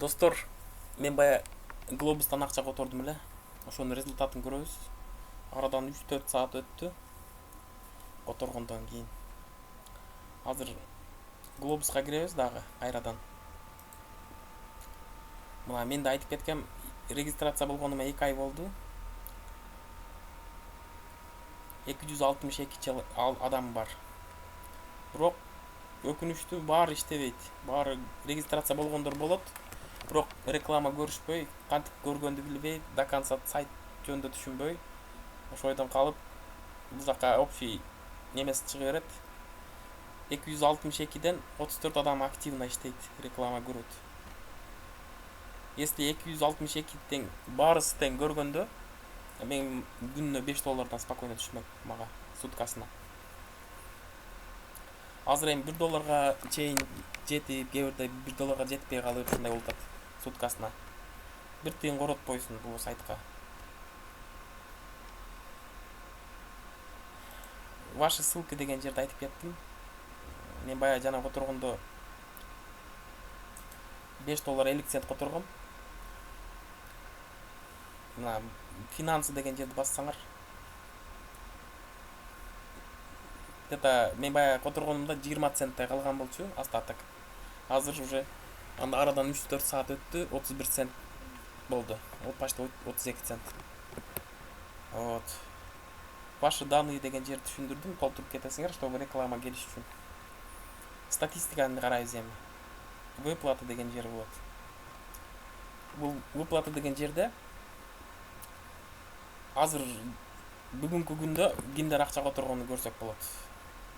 Достор, мен бая глобустан акча котордум эле. Ошонун результатын көрөбүз. Арадан 3-4 саат өттү. Которгондон кийин. Азыр глобуска киребиз дагы кайрадан. Мына мен да айтып кеткем, регистрация болгонума 2 ай болду. 262 адам бар. Бирок өкүнүчтүү баары иштебейт. Баары регистрация болгондор болот. Бирок реклама көрүшпөй, кантип көргөндү билбей, до конца сайт жөнүндө түшүнбөй, ошойдон калып, бул жака общий немеси чыга берет. 262ден 34 адам активно иштейт, реклама көрөт. Если 262 тең баарысы тең көргөндө, мен күнүнө $5 спокойно түшмөк мага суткасына. Азыр эми $1 чейин жетип, кээ бирде $1 жетпей калып ушундай болуп атат суткасына. Бир тыйын коротпойсуң бул сайтка. Ваши ссылки деген жерде айтып кеттим. Мен бая жана которгондо $5.50 которгом. Мына финансы деген жерди бассаңар. Это мен бая которгонумда 20 центтай калган болчу, остаток. Азыр уже арадан 3-4 саат өттү, 31 цент болду. Вот почти 32 цент. Вот. Ваши данные деген жерди түшүндүрдүм, толтуруп кетесиңер, чтобы реклама келиш үчүн. Статистиканы карайбыз эми. Выплата деген жер болот. Бул выплата деген жерде азыр бүгүнкү күндө кимдер акча которгонун көрсөк болот.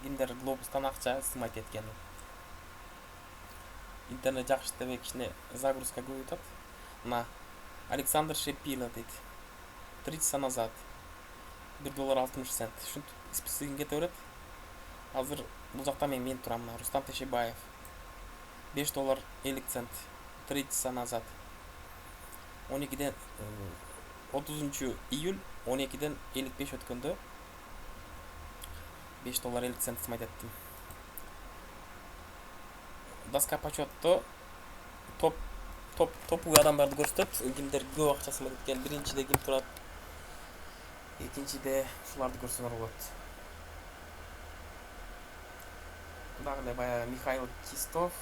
Кимдер глобустан акча сымайт эткени. Интернет жакшы иштебей кичине загрузка көп өтөт. Мына Александр Шепилов дейт. 3 часа назад $1.60. Ушинтип списогин кете берет. Азыр бул жакта мен турам, Рустам Тешебаев. $5.50. 3 часа назад. 12ден 30 июль 12ден 55 өткөндө $5.50 сымайт эттим. Доска почетто топ адамдарды көрсөтөт, кимдер көп акча сымайт эткен. Биринчиде ким турат, экинчиде ушуларды көрсөңөр болот. Дагы эле бая Михаил Чистов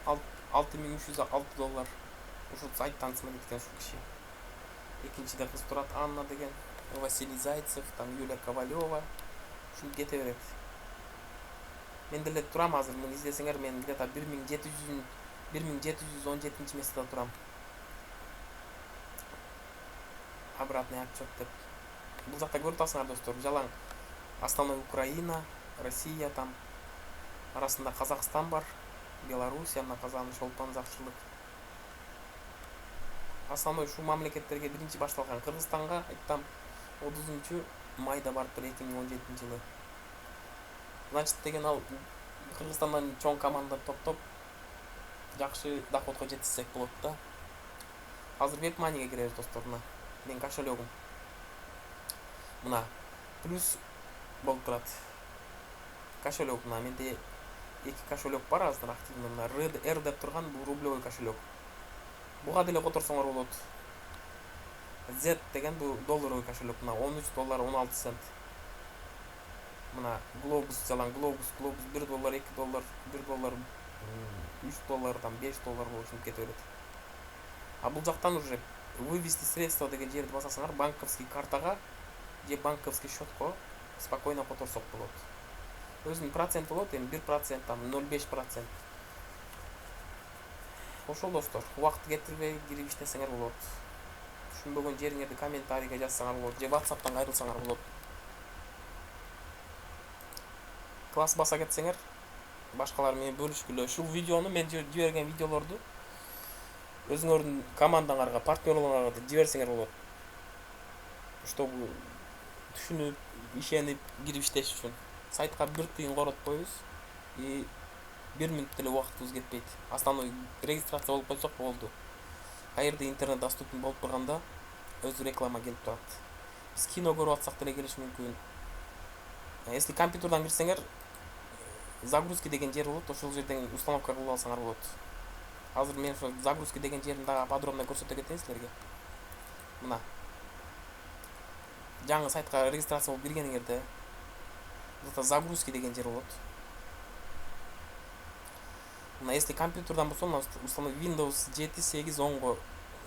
$6.306. Ушул сайттан сымайт эткен ушул киши. Экинчиде кыз турат, Анна деген, Василий Зайцев, там Юлия Ковалева. Ушул кете берет. Мен деле турам азыр, муну издесеңер, мен где-то 1717 место турам. Обратный отчет деп. Бул жакта көрүп атасыңар достор, жалаң основной Украина, Россия, там арасында Казакстан бар, Белоруссия, Казан, Шолпан, Закчылык. Основной ушул мамлекеттерге биринчи башталган. Кыргызстанга айттым 30 майда барып 2017 жылы. Значит деген ал Кыргызстандан чоң команда топтоп жакшы доходко жетишсек болот да. Азыр WebMoneyге киребиз достор. Мен кошелегим. Мына плюс болуп турат. Кошелек мына менде 2 кошелек бар азыр активный. Мына R деп турган бул рублевой кошелек. Буга деле которсоңор болот. Z деген бул долларовый кошелек. Мына $13.16. Мына Globus жалаң Globus $1, $2, $1, $3, там $5 болушун кете берет. А бул жактан уже вывести средства деген жерди басасыңар, банковский картага же банковский счетко спокойно которсок болот. Өзүнүн проценти болот, эми 1%, там 0.5%. Ошол достор, убакытты кетирбей кирип иштесеңер болот. Түшүнбөгөн жериңерди комментарийге жазсаңар болот, же WhatsApp'тан кайрылсаңар болот. Класс баса кетсеңер, башкалар менен бөлүшкүлө. Ушул видеону мен жиберген видеолорду өзүңөрдүн командаңарга, партнерларыңарга жиберсеңер болот. Чтобы түшүнүп, ишенип кирип иштеш үчүн. Сайтка бир тыйын коротпойбуз и 1 минут деле убактыбыз кетпейт. Основной регистрация болуп койсок болду. Каерде интернет доступный болуп турганда өзү реклама келип турат. Биз кино көрүп атсак деле келиш мүмкүн. Если компьютерден кирсеңер, загрузки деген жер болот, ошол жерден установка кылып алсаңар болот. Азыр мен ошо загрузки деген жерин дагы подробно көрсөтө кетейин силерге. Мына жаңы сайтка регистрация болуп киргениңерде загрузки деген жер болот. Мына если компьютерден болсо, мына установить Windows 7, 8, 10го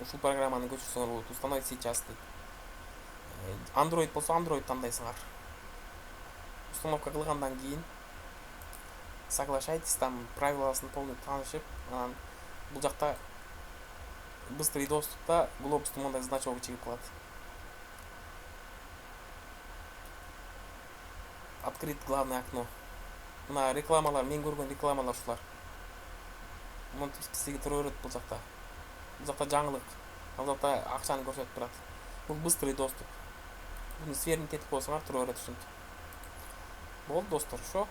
ушул программаны көчүрсөңөр болот. Установить сейчас дейт. Android болсо Android тандайсыңар. Установка кылгандан кийин соглашайтесь, там правиласын полный таанышып, анан бул жакта быстрый доступта глобустун мындай значогу чыгып калат. Открыть главное окно. Мына рекламалар, мен көргөн рекламалар ушулар. Монтип сизге тура берет бул жакта. Бул жакта жаңылык. Ал жакта акчаны көрсөтүп турат. Бул быстрый доступ. Буну свернуть этип койсоңар тура берет ушинтип. Болду достор, ошо.